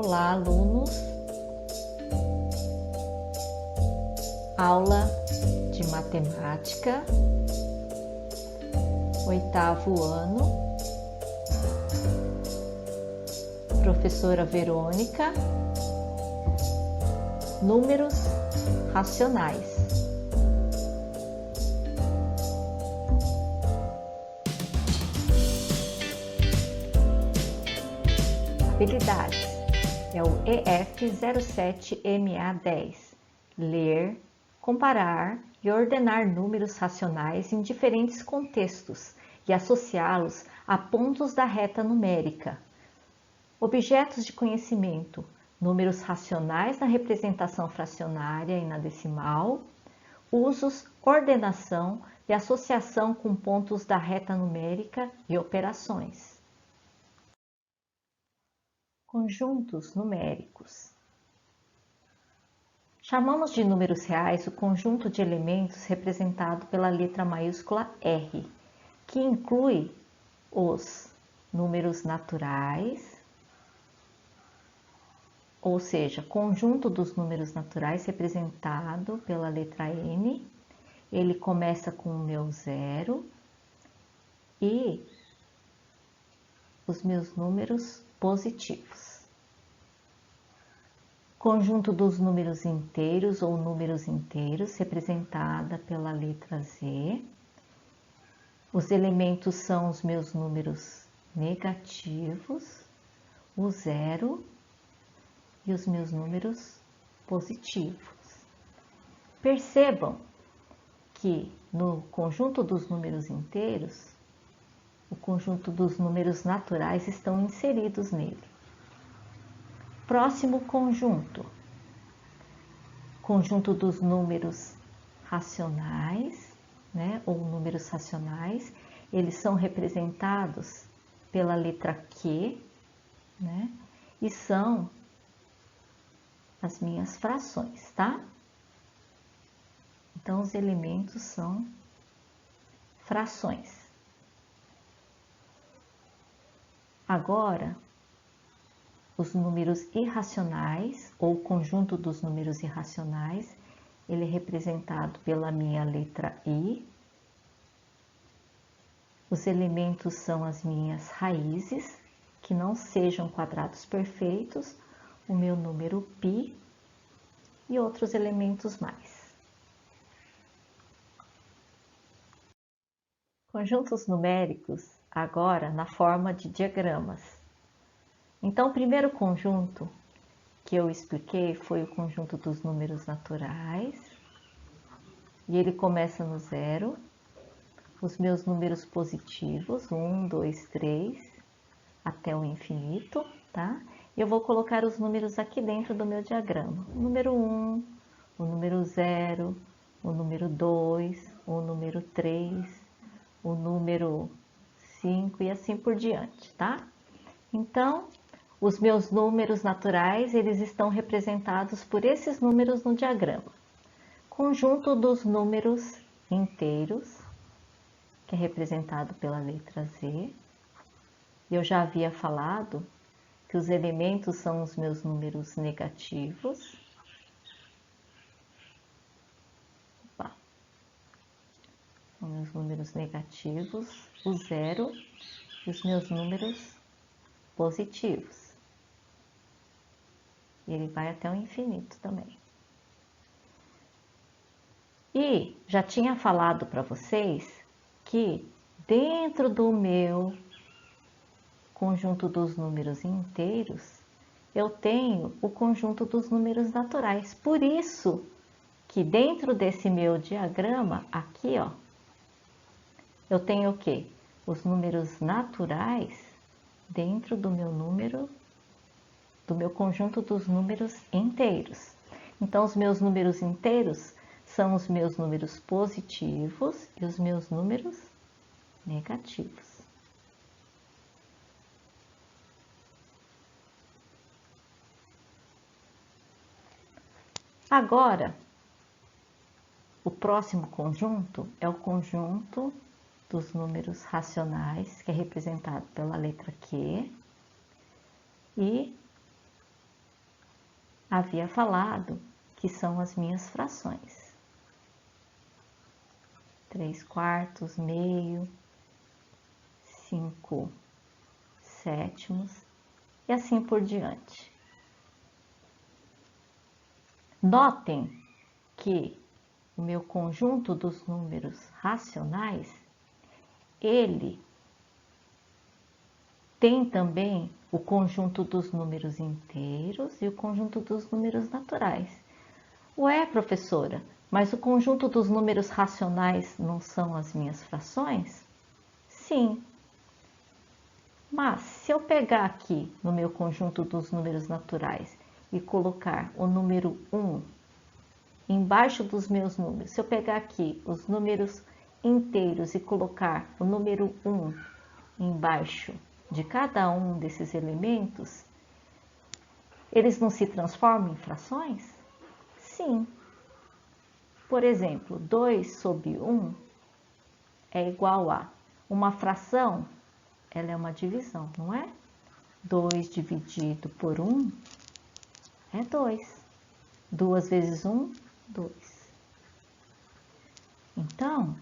Olá, alunos. Aula de matemática, oitavo ano. Professora Verônica. Números racionais. Habilidades. É o EF07MA10. Ler, comparar e ordenar números racionais em diferentes contextos e associá-los a pontos da reta numérica. Objetos de conhecimento: números racionais na representação fracionária e na decimal. Usos, ordenação e associação com pontos da reta numérica e operações. Conjuntos numéricos. Chamamos de números reais o conjunto de elementos representado pela letra maiúscula R, que inclui os números naturais, ou seja, conjunto dos números naturais representado pela letra N. Ele começa com o meu zero e os meus números positivos. Conjunto dos números inteiros ou números inteiros, representada pela letra Z. Os elementos são os meus números negativos, o zero e os meus números positivos. Percebam que no conjunto dos números inteiros, o conjunto dos números naturais estão inseridos nele. Próximo conjunto. Conjunto dos números racionais, ou números racionais. Eles são representados pela letra Q, e são as minhas frações, tá? Então, os elementos são frações. Agora, os números irracionais, ou conjunto dos números irracionais, ele é representado pela minha letra I. Os elementos são as minhas raízes, que não sejam quadrados perfeitos, o meu número π e outros elementos mais. Conjuntos numéricos, agora na forma de diagramas. Então, o primeiro conjunto que eu expliquei foi o conjunto dos números naturais, e ele começa no zero, os meus números positivos, 1, 2, 3, até o infinito, tá? E eu vou colocar os números aqui dentro do meu diagrama. O número 1, o número 0, o número 2, o número 3, o número 5 e assim por diante, tá? Então, os meus números naturais, eles estão representados por esses números no diagrama. Conjunto dos números inteiros, que é representado pela letra Z. Eu já havia falado que os elementos são os meus números negativos. São meus números negativos, o zero e os meus números positivos. E ele vai até o infinito também. E já tinha falado para vocês que dentro do meu conjunto dos números inteiros, eu tenho o conjunto dos números naturais. Por isso que dentro desse meu diagrama, aqui, ó, eu tenho o quê? Os números naturais dentro do meu conjunto dos números inteiros. Então, os meus números inteiros são os meus números positivos e os meus números negativos. Agora, o próximo conjunto é o conjunto dos números racionais, que é representado pela letra Q, e havia falado que são as minhas frações. 3/4, meio, 5/7 e assim por diante. Notem que o meu conjunto dos números racionais, ele tem também o conjunto dos números inteiros e o conjunto dos números naturais. Ué, professora, mas o conjunto dos números racionais não são as minhas frações? Sim. Mas se eu pegar aqui no meu conjunto dos números naturais e colocar o número 1 embaixo dos meus números, se eu pegar aqui os números inteiros e colocar o número 1 embaixo de cada um desses elementos, eles não se transformam em frações? Sim. Por exemplo, 2/1 é igual a uma fração, ela é uma divisão, não é? 2 dividido por 1 é 2. 2 vezes 1, 2. Então,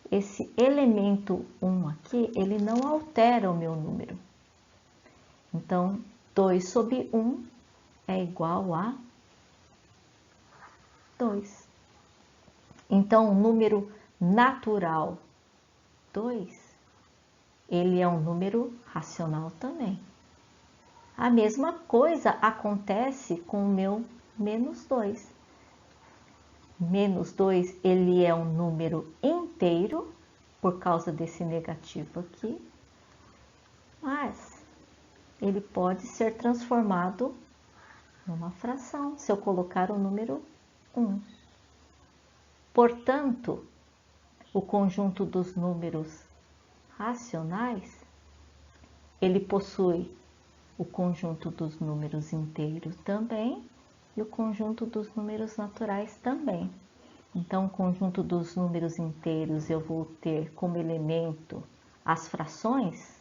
esse elemento 1 aqui, ele não altera o meu número. Então, 2/1 é igual a 2. Então, o número natural 2, ele é um número racional também. A mesma coisa acontece com o meu menos 2. Menos 2, ele é um número inteiro, por causa desse negativo aqui, mas ele pode ser transformado numa fração, se eu colocar o número 1. Portanto, o conjunto dos números racionais, ele possui o conjunto dos números inteiros também e o conjunto dos números naturais também. Então, o conjunto dos números inteiros eu vou ter como elemento as frações.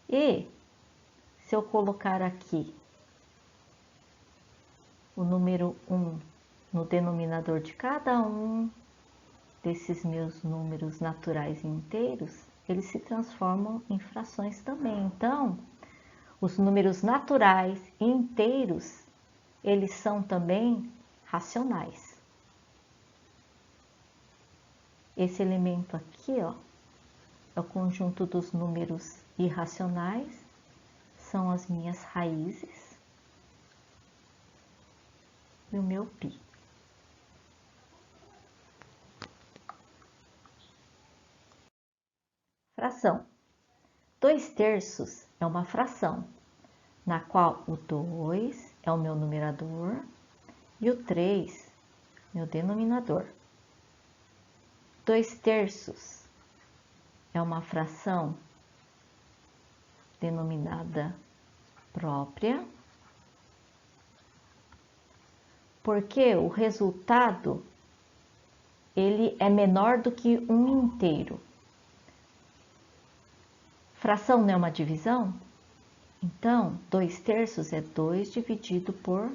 E se eu colocar aqui o número 1 no denominador de cada um desses meus números naturais e inteiros, eles se transformam em frações também. Então, os números naturais e inteiros, eles são também racionais. Esse elemento aqui, ó, é o conjunto dos números irracionais, são as minhas raízes e o meu π. Fração. 2/3 é uma fração, na qual o 2 é o meu numerador e o 3 meu denominador. 2/3 é uma fração denominada própria, porque o resultado ele é menor do que um inteiro. Fração não é uma divisão? Então, 2/3 é 2 dividido por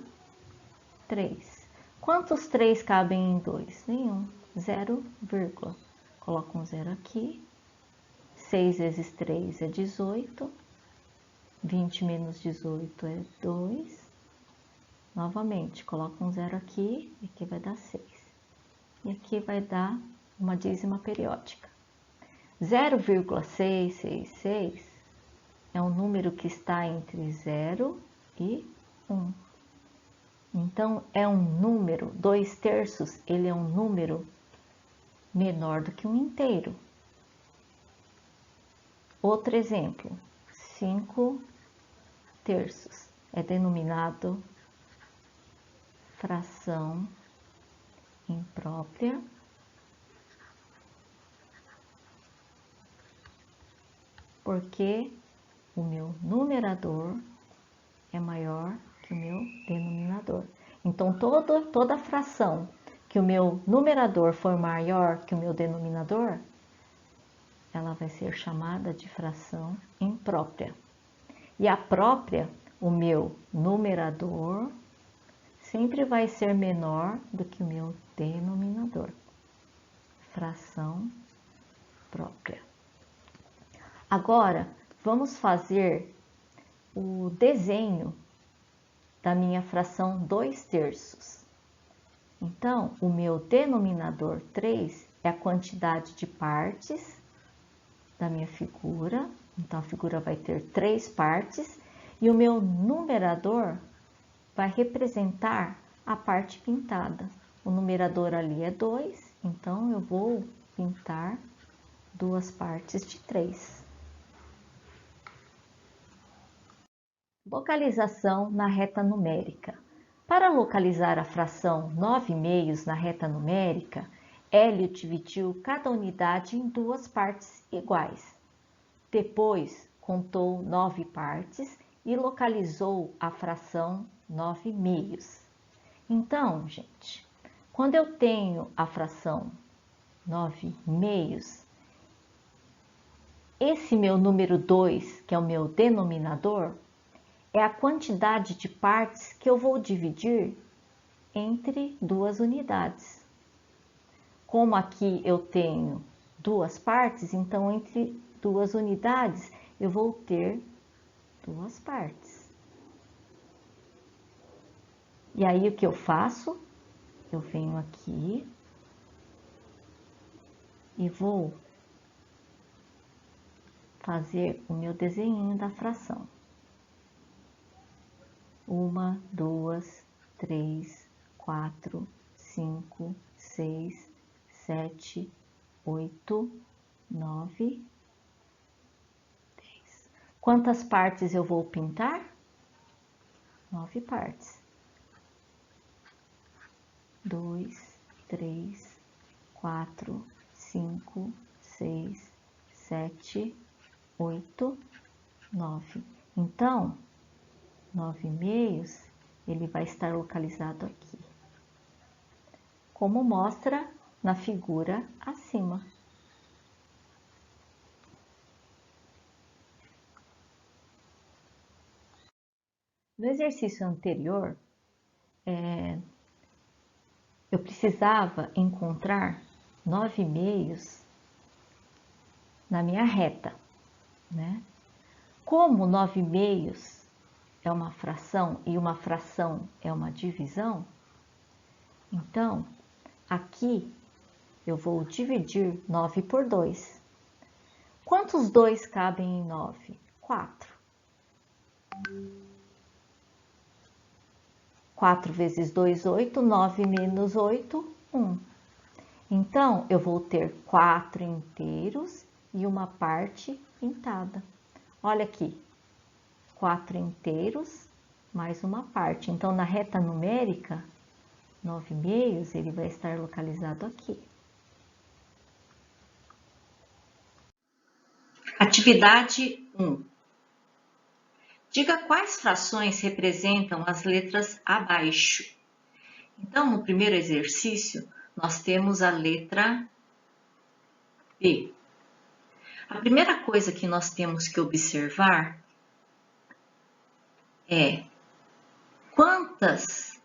3. Quantos 3 cabem em 2? Nenhum. 0, vírgula. Coloco um 0 aqui. 6 vezes 3 é 18. 20 menos 18 é 2. Novamente, coloco um 0 aqui. E aqui vai dar 6. E aqui vai dar uma dízima periódica. 0,666 é um número que está entre 0 e 1. Então, é um número, 2/3, ele é um número menor do que um inteiro. Outro exemplo, 5/3 é denominado fração imprópria, porque o meu numerador é maior que o meu denominador. Então, toda fração que o meu numerador for maior que o meu denominador, ela vai ser chamada de fração imprópria. E a própria, o meu numerador, sempre vai ser menor do que o meu denominador. Fração própria. Agora, vamos fazer o desenho da minha fração 2/3. Então, o meu denominador 3 é a quantidade de partes da minha figura. Então, a figura vai ter 3 partes. E o meu numerador vai representar a parte pintada. O numerador ali é 2, então eu vou pintar 2 partes de 3. Localização na reta numérica. Para localizar a fração 9/2 na reta numérica, Hélio dividiu cada unidade em 2 partes iguais. Depois, contou 9 partes e localizou a fração 9/2. Então, gente, quando eu tenho a fração 9/2, esse meu número 2, que é o meu denominador, é a quantidade de partes que eu vou dividir entre 2 unidades. Como aqui eu tenho 2 partes, então entre 2 unidades eu vou ter 2 partes. E aí o que eu faço? Eu venho aqui e vou fazer o meu desenho da fração. 1, 2, 3, 4, 5, 6, 7, 8, 9, 10. Quantas partes eu vou pintar? 9 partes. 2, 3, 4, 5, 6, 7, 8, 9. Então, 9/2, ele vai estar localizado aqui, como mostra na figura acima. No exercício anterior, eu precisava encontrar 9/2 na minha reta, né? Como 9/2 é uma fração e uma fração é uma divisão, então aqui eu vou dividir 9 por 2. Quantos 2 cabem em 9? 4. 4 vezes 2, 8. 9 menos 8, 1. Então, eu vou ter 4 inteiros e uma parte pintada. Olha aqui, 4 inteiros mais uma parte. Então, na reta numérica, 9/2, ele vai estar localizado aqui. Atividade 1. Diga quais frações representam as letras abaixo. Então, no primeiro exercício, nós temos a letra B. A primeira coisa que nós temos que observar é quantas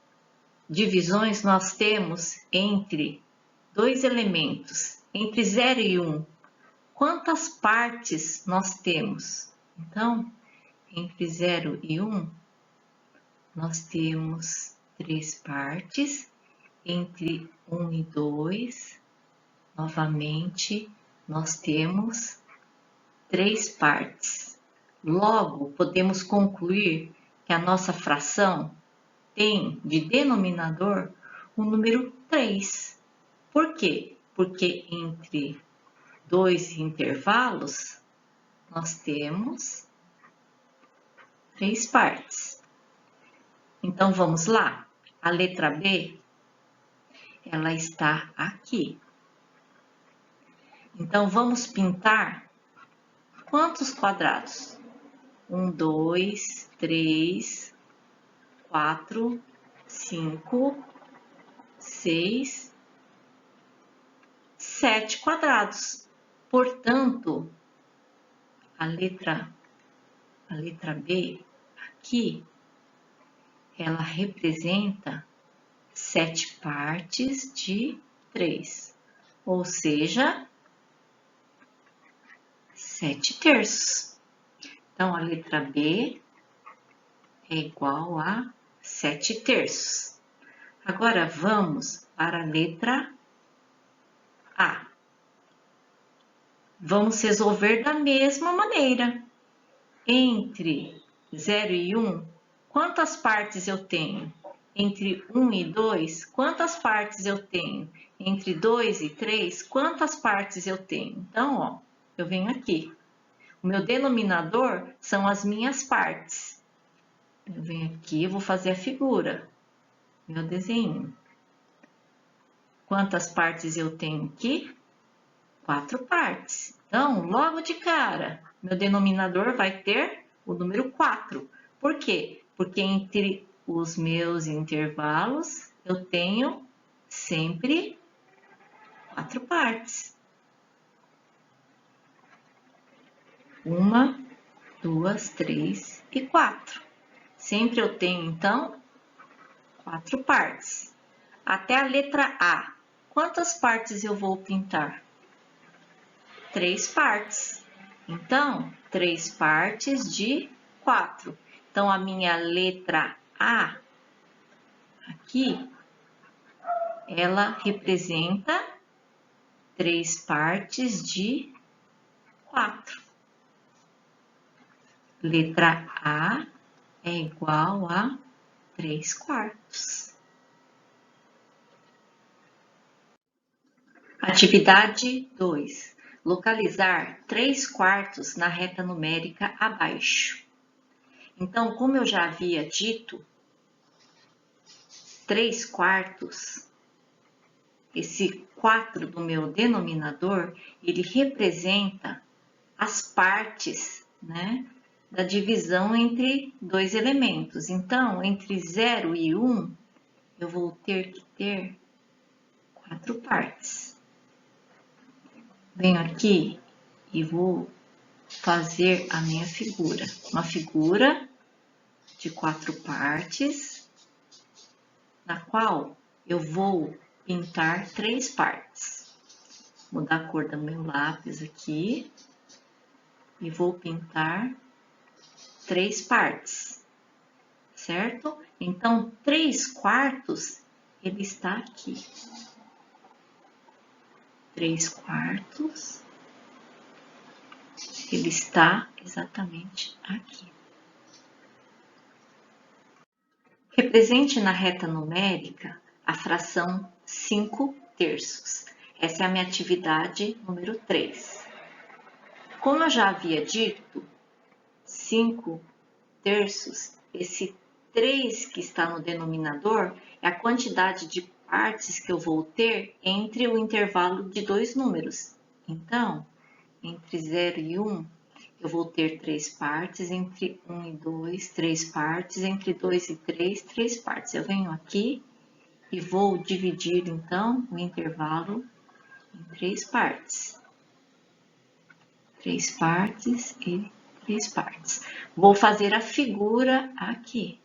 divisões nós temos entre dois elementos, entre 0 e 1. Quantas partes nós temos? Então, entre 0 e 1, nós temos 3 partes. Entre 1 e 2, novamente, nós temos 3 partes. Logo, podemos concluir que a nossa fração tem de denominador o número 3. Por quê? Porque entre 2 intervalos, nós temos 3 partes. Então, vamos lá. A letra B, ela está aqui. Então, vamos pintar quantos quadrados? 1, 2, 3, 4, 5, 6, 7 quadrados. Portanto, a letra B aqui, ela representa 7 partes de 3, ou seja, 7 terços. Então, a letra B é igual a 7 terços. Agora, vamos para a letra A. Vamos resolver da mesma maneira. Entre 0 e 1, quantas partes eu tenho? Entre 1 e 2, quantas partes eu tenho? Entre 2 e 3, quantas partes eu tenho? Então, ó, eu venho aqui. O meu denominador são as minhas partes. Eu venho aqui e vou fazer a figura, meu desenho. Quantas partes eu tenho aqui? 4 partes. Então, logo de cara, meu denominador vai ter o número 4. Por quê? Porque entre os meus intervalos eu tenho sempre 4 partes. 1, 2, 3 e 4. Sempre eu tenho, então, 4 partes. Até a letra A. Quantas partes eu vou pintar? 3 partes. Então, 3 partes de 4. Então, a minha letra A aqui, ela representa 3 partes de 4. Letra A é igual a 3 quartos. Atividade 2. Localizar 3 quartos na reta numérica abaixo. Então, como eu já havia dito, 3 quartos, esse 4 do meu denominador, ele representa as partes, né, da divisão entre dois elementos. Então, entre 0 e 1, eu vou ter que ter 4 partes. Venho aqui e vou fazer a minha figura. Uma figura de 4 partes, na qual eu vou pintar 3 partes. Vou mudar a cor do meu lápis aqui e vou pintar 3 partes, certo? Então, 3 quartos, ele está aqui. 3 quartos, ele está exatamente aqui. Represente na reta numérica a fração 5 terços. Essa é a minha atividade número 3. Como eu já havia dito, 5 terços, esse 3 que está no denominador, é a quantidade de partes que eu vou ter entre o intervalo de 2 números. Então, entre 0 e 1, eu vou ter 3 partes, entre 1 e 2, 3 partes, entre 2 e 3, 3 partes. Eu venho aqui e vou dividir, então, o intervalo em 3 partes. 3 partes e 3 partes. Vou fazer a figura aqui.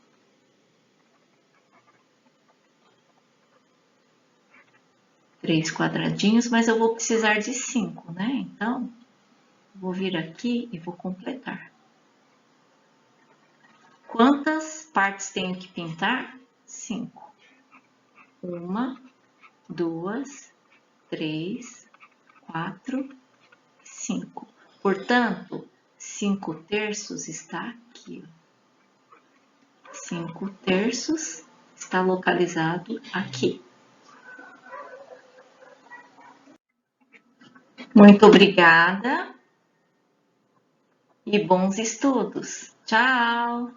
Três quadradinhos, mas eu vou precisar de 5, né? Então, vou vir aqui e vou completar. Quantas partes tenho que pintar? 5. 1, 2, 3, 4, 5. Portanto, 5 terços está aqui. 5 terços está localizado aqui. Muito obrigada e bons estudos. Tchau!